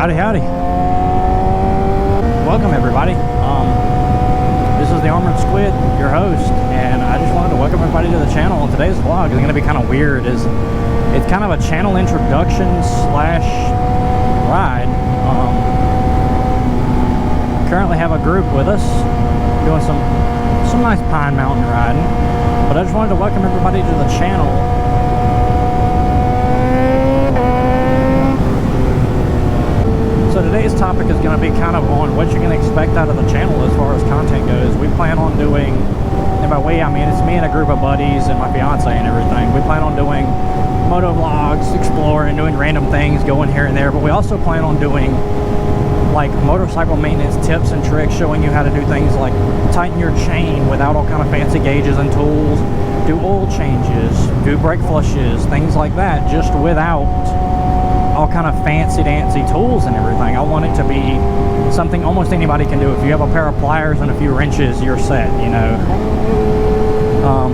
Howdy, howdy. Welcome, everybody. This is the Armored Squid, your host, and I just wanted to welcome everybody to the channel. Today's vlog is going to be kind of weird. It's kind of a channel introduction slash ride. Currently have a group with us doing some nice Pine Mountain riding, but I just wanted to welcome everybody to the channel. So today's topic is going to be kind of on what you can expect out of the channel as far as content goes. We plan on doing, and by we I mean it's me and a group of buddies and my fiance and everything. We plan on doing moto vlogs, exploring, doing random things, going here and there, but we also plan on doing like motorcycle maintenance tips and tricks, showing you how to do things like tighten your chain without all kind of fancy gauges and tools, do oil changes, do brake flushes, things like that, just without all kind of fancy-dancy tools and everything. I want it to be something almost anybody can do. If you have a pair of pliers and a few wrenches, you're set, you know.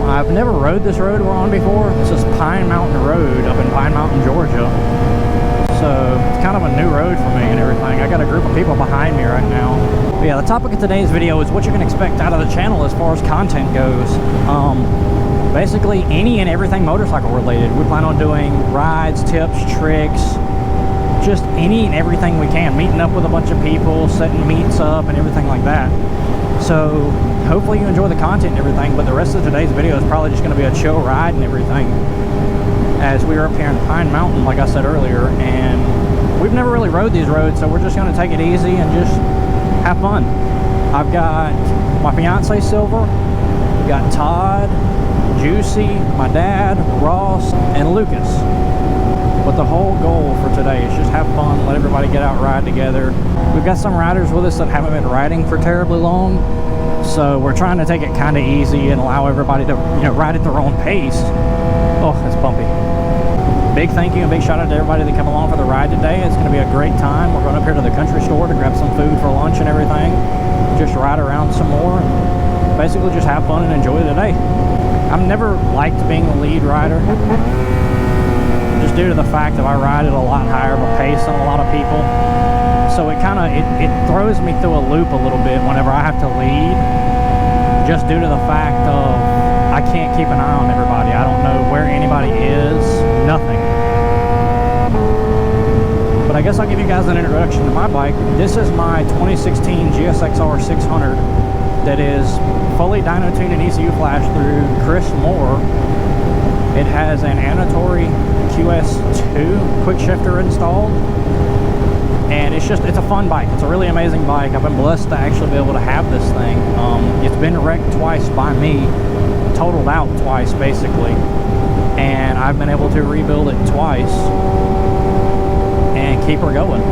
I've never rode this road we're on before. This is Pine Mountain Road up in Pine Mountain, Georgia. So it's kind of a new road for me and everything. I got a group of people behind me right now. But yeah, the topic of today's video is what you can expect out of the channel as far as content goes. Basically any and everything motorcycle related. We plan on doing rides, tips, tricks, just any and everything we can, meeting up with a bunch of people, setting meets up and everything like that. So hopefully you enjoy the content and everything, but the rest of today's video is probably just going to be a chill ride and everything, as we are up here in Pine Mountain, like I said earlier, and we've never really rode these roads, so we're just going to take it easy and just have fun. I've got my fiance Silver, we've got Todd, Juicy, my dad, Ross, and Lucas. But the whole goal for today is just have fun, let everybody get out, ride together. We've got some riders with us that haven't been riding for terribly long, so we're trying to take it kind of easy and allow everybody to, you know, ride at their own pace. Oh, it's bumpy. Big thank you and big shout out to everybody that come along for the ride today. It's going to be a great time. We're going up here to the country store to grab some food for lunch and everything. Just ride around some more and basically just have fun and enjoy the day. I've never liked being the lead rider, just due to the fact that I ride at a lot higher of a pace than a lot of people. So it kind of, it throws me through a loop a little bit whenever I have to lead, just due to the fact of I can't keep an eye on everybody. I don't know where anybody is, nothing. But I guess I'll give you guys an introduction to my bike. This is my 2016 GSX-R 600 that is fully dyno tuned and ECU flash through Chris Moore. It has an Anatori QS2 quick shifter installed, and it's a fun bike. It's a really amazing bike. I've been blessed to actually be able to have this thing. It's been wrecked twice by me, totaled out twice basically, and I've been able to rebuild it twice and keep her going.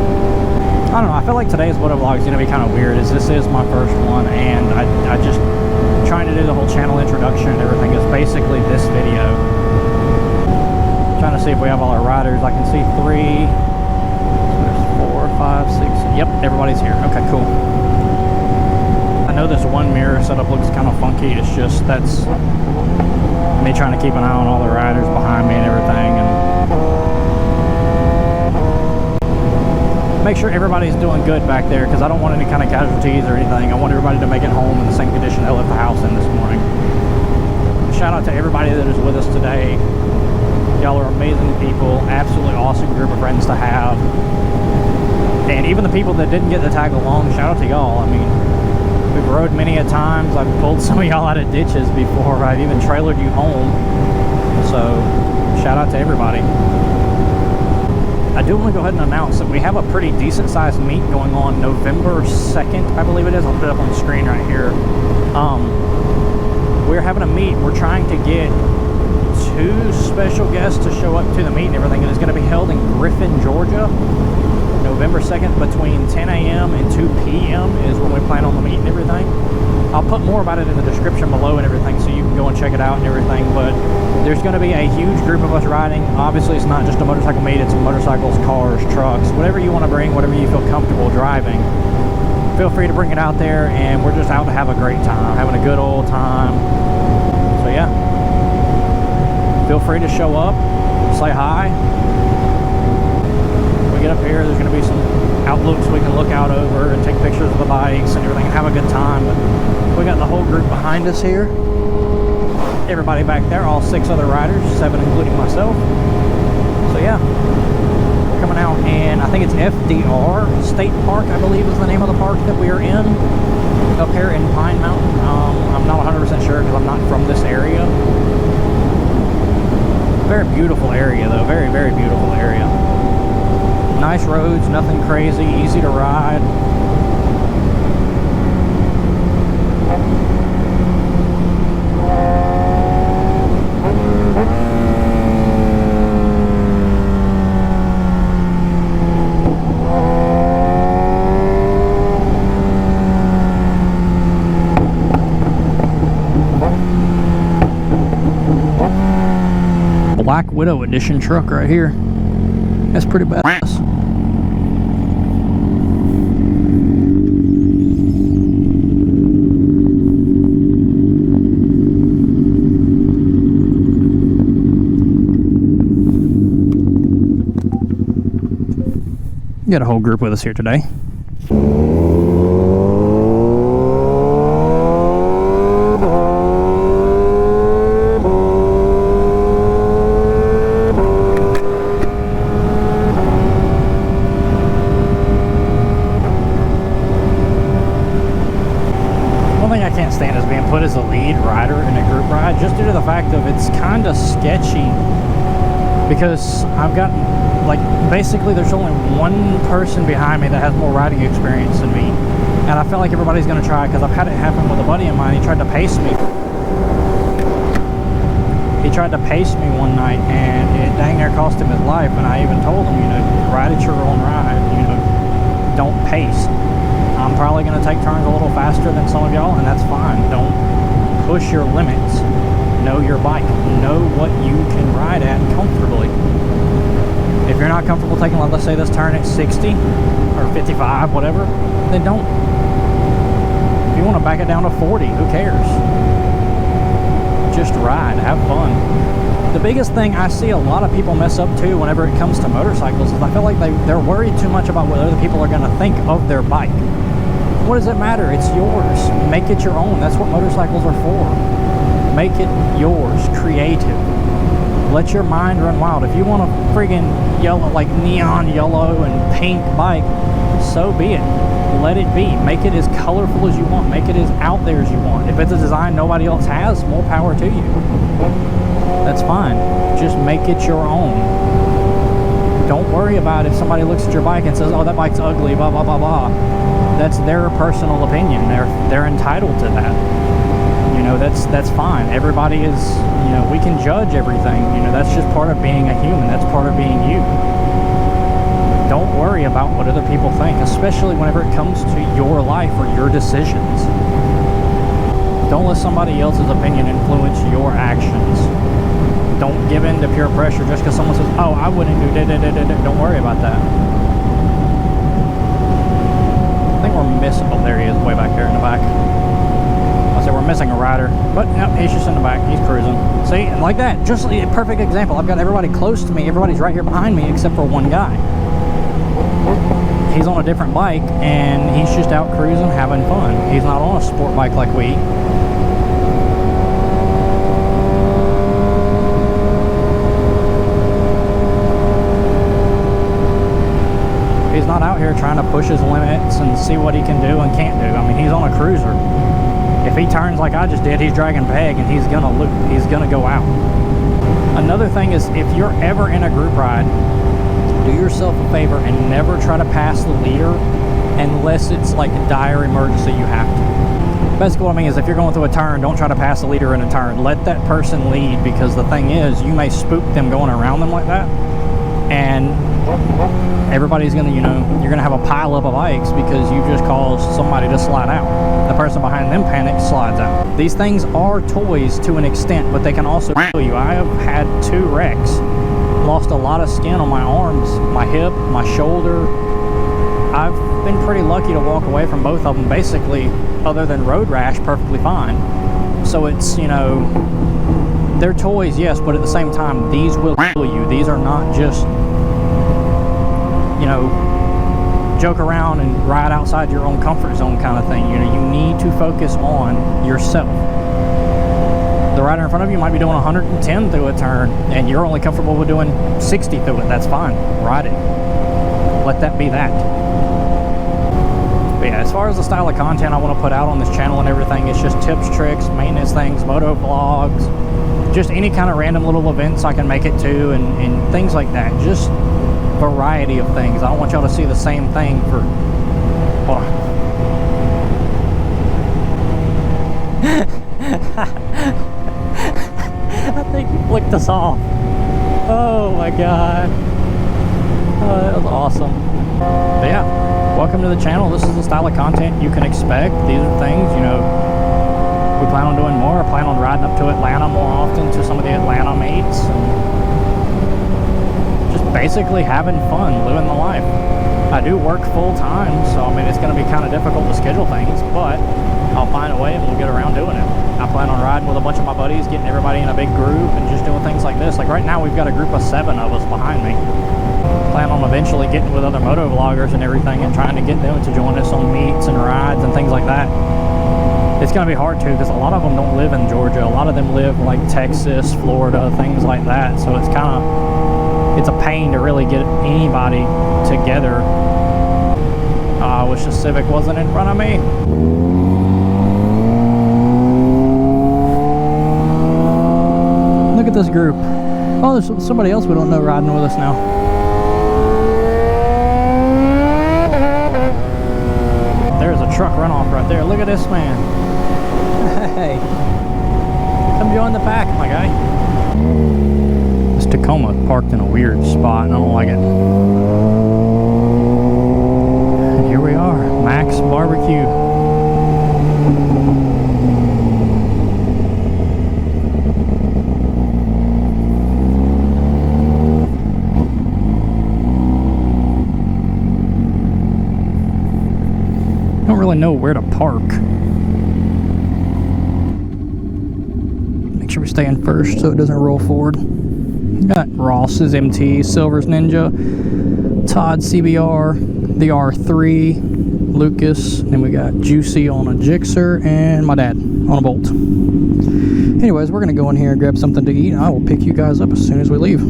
I don't know, I feel like today's moto vlog is going to be kind of weird, as this is my first one, and I just trying to do the whole channel introduction and everything is basically this video. Trying to see if we have all our riders. I can see 3. There's 4, 5, 6. Yep, everybody's here. Okay, cool. I know this one mirror setup looks kind of funky. It's just, that's me trying to keep an eye on all the riders behind me and everything, and make sure everybody's doing good back there, because I don't want any kind of casualties or anything. I want everybody to make it home in the same condition they left the house in this morning. Shout out to everybody that is with us today. Y'all are amazing people, absolutely awesome group of friends to have. And even the people that didn't get to tag along, shout out to y'all. I mean, we've rode many a times. I've pulled some of y'all out of ditches before. I've even trailered you home. So, shout out to everybody. I do want to go ahead and announce that we have a pretty decent sized meet going on November 2nd, I believe it is. I'll put it up on the screen right here. We're having a meet. We're trying to get 2 special guests to show up to the meet and everything. It is going to be held in Griffin, Georgia. November 2nd between 10 a.m. and 2 p.m. is when we plan on the meet and everything. I'll put more about it in the description below and everything, so you can go and check it out and everything. But there's going to be a huge group of us riding. Obviously, it's not just a motorcycle meet. It's motorcycles, cars, trucks, whatever you want to bring, whatever you feel comfortable driving. Feel free to bring it out there, and we're just out to have a great time, having a good old time. So yeah, feel free to show up, say hi. When we get up here, there's going to be some outlooks we can look out over and take pictures of the bikes and everything and have a good time. But we got the whole group behind us here. Everybody back there, all 6 other riders, 7 including myself. So yeah, we're coming out, and I think it's FDR State Park, I believe is the name of the park that we are in, up here in Pine Mountain. I'm not 100% sure because I'm not from this area. Very beautiful area though, very, very beautiful area. Nice roads, nothing crazy, easy to ride. Black Widow edition truck right here. That's pretty badass. Got a whole group with us here today. Stand is being put as a lead rider in a group ride, just due to the fact of it's kind of sketchy, because I've got, like, basically there's only one person behind me that has more riding experience than me, and I feel like everybody's going to try, because I've had it happen with a buddy of mine. He tried to pace me. He tried to pace me one night, and it dang near cost him his life, and I even told him, you know, ride at your own ride, you know, don't pace. I'm probably going to take turns a little faster than some of y'all, and that's fine. Don't push your limits. Know your bike. Know what you can ride at comfortably. If you're not comfortable taking, let's say, this turn at 60 or 55, whatever, then don't. If you want to back it down to 40, who cares? Just ride. Have fun. The biggest thing I see a lot of people mess up too whenever it comes to motorcycles is I feel like they're worried too much about what other people are going to think of their bike. What does it matter? It's yours. Make it your own. That's what motorcycles are for. Make it yours. Creative. Let your mind run wild. If you want a friggin' yellow, like neon yellow and pink bike, so be it. Let it be. Make it as colorful as you want. Make it as out there as you want. If it's a design nobody else has, more power to you. That's fine. Just make it your own. Don't worry about if somebody looks at your bike and says, oh, that bike's ugly, blah, blah, blah, blah. That's their personal opinion. They're entitled to that. You know, that's fine. Everybody is, you know, we can judge everything. You know, that's just part of being a human. That's part of being you. Don't worry about what other people think, especially whenever it comes to your life or your decisions. Don't let somebody else's opinion influence your actions. Don't give in to peer pressure just because someone says, oh, I wouldn't do da-da-da-da-da. Don't worry about that. I think we're missing, oh, there he is, way back there in the back. I said we're missing a rider, but no, he's just in the back. He's cruising. See, like that, just a perfect example. I've got everybody close to me. Everybody's right here behind me except for one guy. He's on a different bike, and he's just out cruising, having fun. He's not on a sport bike like we. He's not out here trying to push his limits and see what he can do and can't do. I mean, he's on a cruiser. If he turns like I just did, he's dragging peg and he's gonna loop. He's gonna go out. Another thing is, if you're ever in a group ride, do yourself a favor and never try to pass the leader unless it's like a dire emergency you have to. Basically what I mean is, if you're going through a turn, don't try to pass the leader in a turn. Let that person lead, because the thing is, you may spook them going around them like that, and everybody's gonna, you know, you're gonna have a pile up of bikes because you just caused somebody to slide out. The person behind them panics, slides out. These things are toys to an extent, but they can also kill you. I have had 2 wrecks. Lost a lot of skin on my arms, my hip, my shoulder. I've been pretty lucky to walk away from both of them, basically, other than road rash, perfectly fine. So it's, you know, they're toys, yes, but at the same time, these will kill you. These are not just, you know, joke around and ride outside your own comfort zone kind of thing. You know, you need to focus on yourself. The rider in front of you might be doing 110 through a turn, and you're only comfortable with doing 60 through it. That's fine. Ride it. Let that be that. But yeah, as far as the style of content I want to put out on this channel and everything, it's just tips, tricks, maintenance things, moto vlogs, just any kind of random little events I can make it to, and things like that. Just variety of things. I don't want y'all to see the same thing for... Hold on. I think he flicked us off. Oh my god. Oh, that was awesome. But yeah, welcome to the channel. This is the style of content you can expect. These are things, you know, we plan on doing more. I plan on riding up to Atlanta more often, to some of the Atlanta mates, and just basically having fun, living the life. I do work full time, so I mean, it's going to be kind of difficult to schedule things, but I'll find a way and we'll get around doing it. I plan on riding with a bunch of my buddies, getting everybody in a big group and just doing things like this. Like right now, we've got a group of 7 of us behind me. Plan on eventually getting with other moto vloggers and everything and trying to get them to join us on meets and rides and things like that. It's going to be hard too, because a lot of them don't live in Georgia. A lot of them live like Texas, Florida, things like that. So it's kind of, it's a pain to really get anybody together. I wish the Civic wasn't in front of me. Look at this group. Oh, there's somebody else we don't know riding with us now. There's a truck runoff right there. Look at this man. Hey, come join the pack, my guy. This Tacoma parked in a weird spot and I don't like it. And here we are, Max Barbecue. Don't really know where to park. Make sure we stay in first so it doesn't roll forward. Got Ross's MT, Silver's Ninja, Todd CBR, the R3, Lucas, and we got Juicy on a Gixxer, and my dad on a Bolt. Anyways, we're gonna go in here and grab something to eat, and I will pick you guys up as soon as we leave.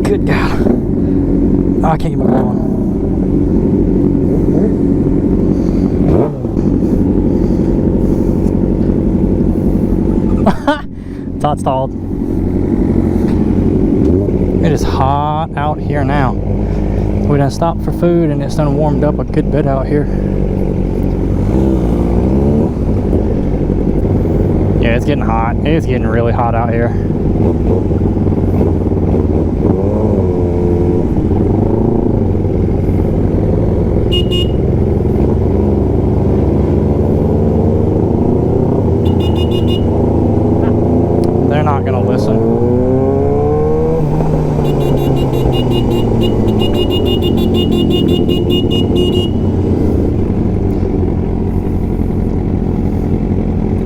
Good God. Oh, I can't get my going. Todd stalled. It is hot out here now. We done stopped for food and it's done warmed up a good bit out here. Yeah, it's getting hot. It's getting really hot out here. They're not gonna listen.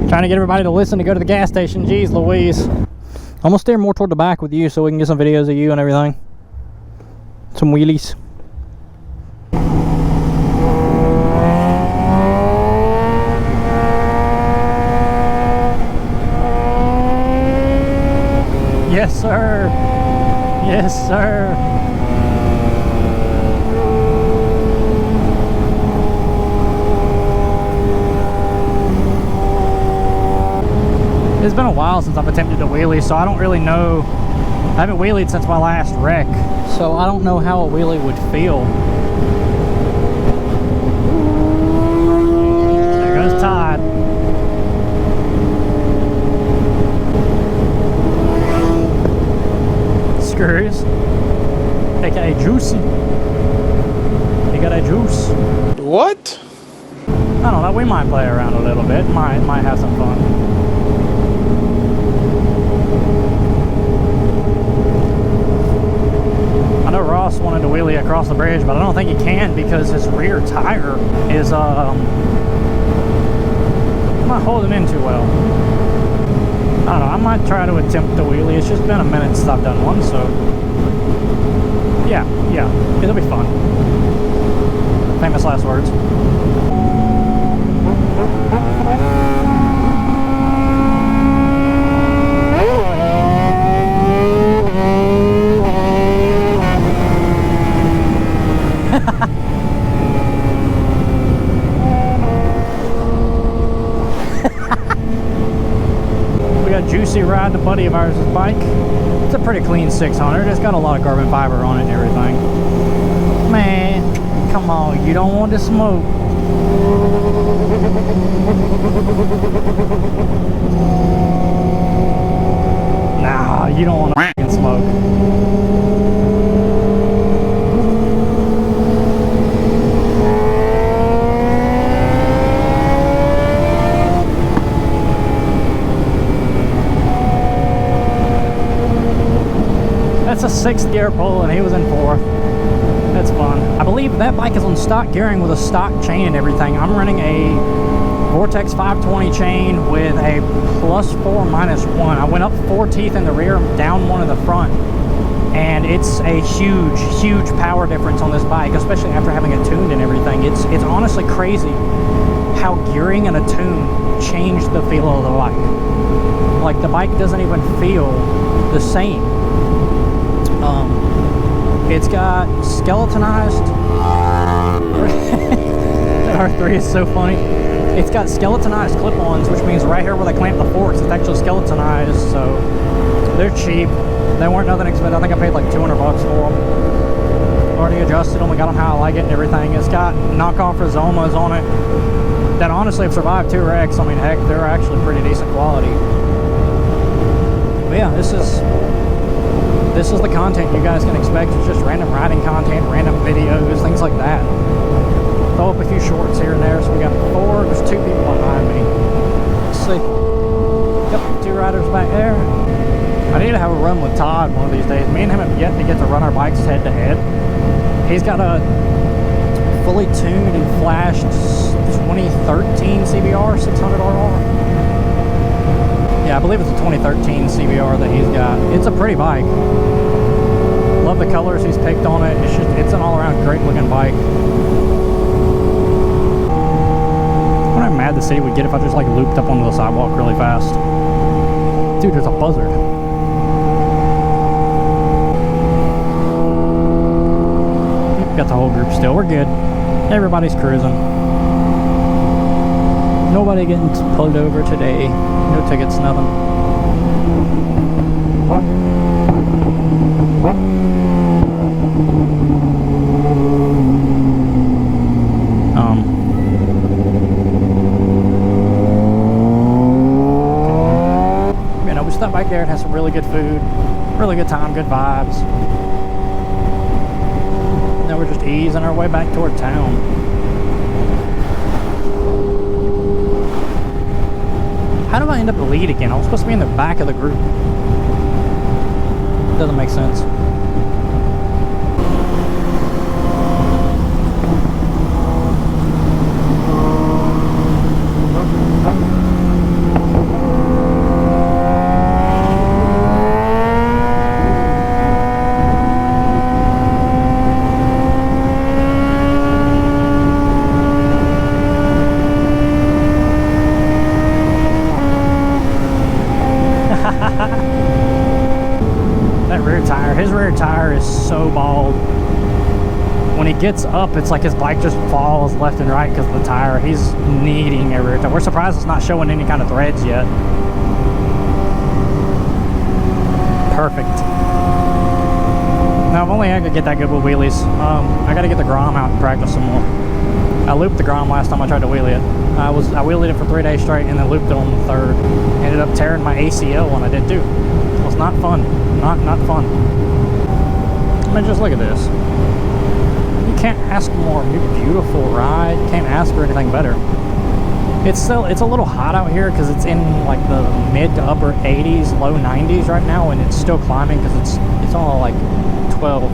Trying to get everybody to listen to go to the gas station. Jeez Louise. I'm gonna steer more toward the back with you so we can get some videos of you and everything. Some wheelies. Yes, sir. Yes, sir. It's been a while since I've attempted a wheelie, so I don't really know. I haven't wheelied since my last wreck, so I don't know how a wheelie would feel. There goes Todd. Screws. AKA Juicy. You got a juice. What? I don't know, we might play around a little bit. Might have some fun. I know Ross wanted to wheelie across the bridge, but I don't think he can because his rear tire is not holding in too well. I don't know, I might try to attempt the wheelie. It's just been a minute since I've done one, so yeah, it'll be fun. Famous last words. We got Juicy Ride, the buddy of ours' bike. It's a pretty clean 600. It's got a lot of carbon fiber on it and everything. Man, come on, you don't want to smoke. Nah, you don't want to f***ing smoke. That's a 6th gear pull and he was in 4th. That's fun. I believe that bike is on stock gearing with a stock chain and everything. I'm running a Vortex 520 chain with a +4 -1. I went up 4 teeth in the rear, down 1 in the front. And it's a huge power difference on this bike, especially after having it tuned and everything. It's honestly crazy how gearing and a tune changed the feel of the bike. Like, the bike doesn't even feel the same. It's got skeletonized. The R3 is so funny. It's got skeletonized clip-ons, which means right here where they clamp the forks, it's actually skeletonized. So they're cheap. They weren't nothing expensive. I think I paid like $200 for them. Already adjusted them. We got them how I like it and everything. It's got knockoff Rizomas on it that honestly have survived 2 wrecks. I mean, heck, they're actually pretty decent quality. But yeah, this is the content you guys can expect. It's just random riding content, random videos, things like that. Throw up a few shorts here and there. So we got 4, there's 2 people behind me. Let's see. Yep, 2 riders back there. I need to have a run with Todd one of these days. Me and him have yet to get to run our bikes head to head. He's got a fully tuned and flashed 2013 CBR 600RR. Yeah, I believe it's a 2013 CBR that he's got. It's a pretty bike. Love the colors he's picked on it. It's an all-around great looking bike. I'm not mad the city would get if I just like looped up onto the sidewalk really fast. Dude, there's a buzzard. Got the whole group still. We're good. Everybody's cruising. Nobody getting pulled over today. No tickets, nothing. You know, we stopped back there and had some really good food, really good time, good vibes. Now we're just easing our way back toward town. How did I end up the lead again? I was supposed to be in the back of the group. Doesn't make sense. That rear tire, his rear tire is so bald. When he gets up, it's like his bike just falls left and right because of the tire. He's needing a rear tire. We're surprised it's not showing any kind of threads yet. Perfect. Now, if only I could get that good with wheelies. I got to get the Grom out and practice some more. I looped the Grom last time I tried to wheelie it. I wheelied it for 3 days straight and then looped it on the 3rd. Ended up tearing my ACL when I did too. It was not fun. Not fun. I mean, just look at this. You can't ask for a beautiful ride. You can't ask for anything better. It's a little hot out here because it's in like the mid to upper 80s, low 90s right now, and it's still climbing because it's all like 12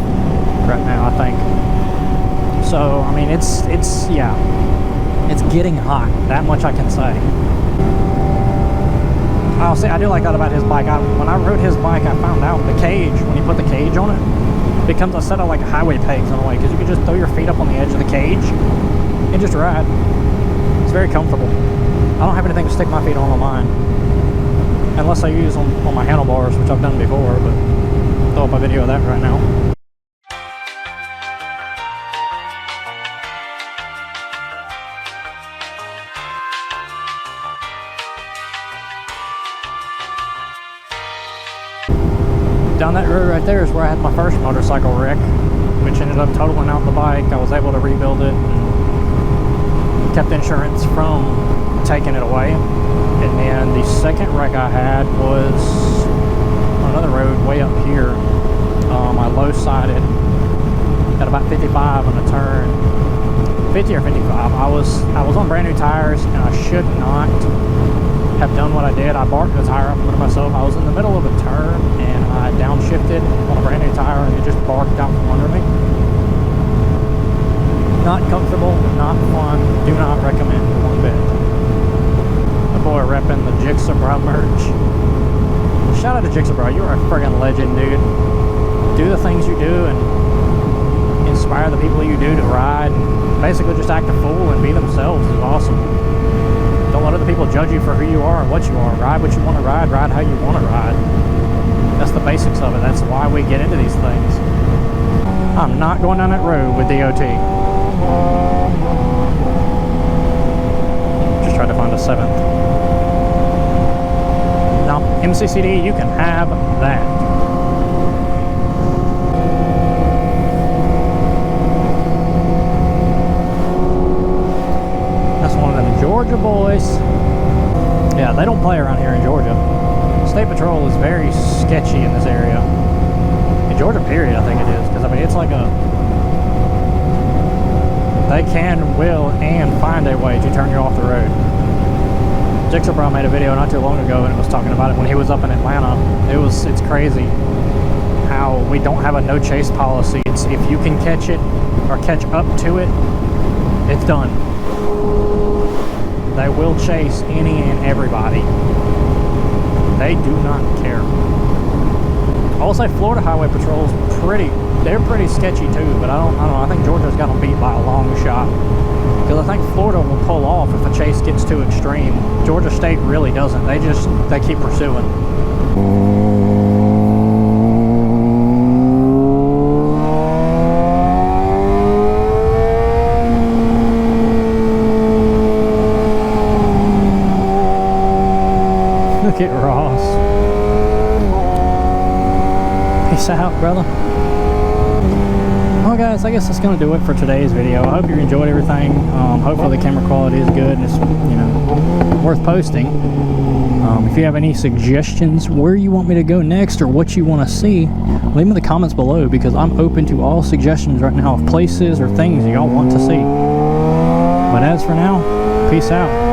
right now, I think. So I mean, it's getting hot. That much I can say. I'll say I do like that about his bike. When I rode his bike, I found out the cage, when you put the cage on it, becomes a set of like highway pegs in a way, because you can just throw your feet up on the edge of the cage and just ride. It's very comfortable. I don't have anything to stick my feet on mine, unless I use them on my handlebars, which I've done before, but I'll throw up a video of that right now. Down that road right there is where I had my first motorcycle wreck, which ended up totaling out the bike. I was able to rebuild it and kept insurance from taking it away. And then the second wreck I had was on another road way up here. I low-sided at about 55 on a turn, 50 or 55. I was on brand new tires, and I should not have done what I did. I barked the tire up under myself. I was in the middle of a turn, and I downshifted on a brand new tire, and it just barked out from under me. Not comfortable, not fun. Do not recommend one bit. The boy repping the Jigsaw Bro merch. Shout out to Jigsaw Bro. You're a friggin' legend, dude. Do the things you do and inspire the people you do to ride. And basically just act a fool and be themselves is awesome. Don't let other people judge you for who you are and what you are. Ride what you want to ride how you want to ride. That's the basics of it. That's why we get into these things. I'm not going down that road with DOT. Just tried to find a 7th. Now, MCCD, you can have that. Georgia boys. Yeah, they don't play around here in Georgia. State Patrol is very sketchy in this area. In Georgia, period, I think it is. Because, I mean, it's like they can, will, and find a way to turn you off the road. Jigsaw Bro made a video not too long ago, and it was talking about it when he was up in Atlanta. It's crazy how we don't have a no chase policy. It's if you can catch it or catch up to it, it's done. They will chase any and everybody. They do not care. I will say Florida Highway Patrol's they're pretty sketchy too, but I don't know, I think Georgia's got them beat by a long shot. Because I think Florida will pull off if a chase gets too extreme. Georgia State really doesn't. They keep pursuing. Look at Ross. Peace out, brother. Well, guys, I guess that's going to do it for today's video. I hope you enjoyed everything. Hopefully the camera quality is good and it's, worth posting. If you have any suggestions where you want me to go next or what you want to see, leave them in the comments below, because I'm open to all suggestions right now of places or things y'all want to see. But as for now, peace out.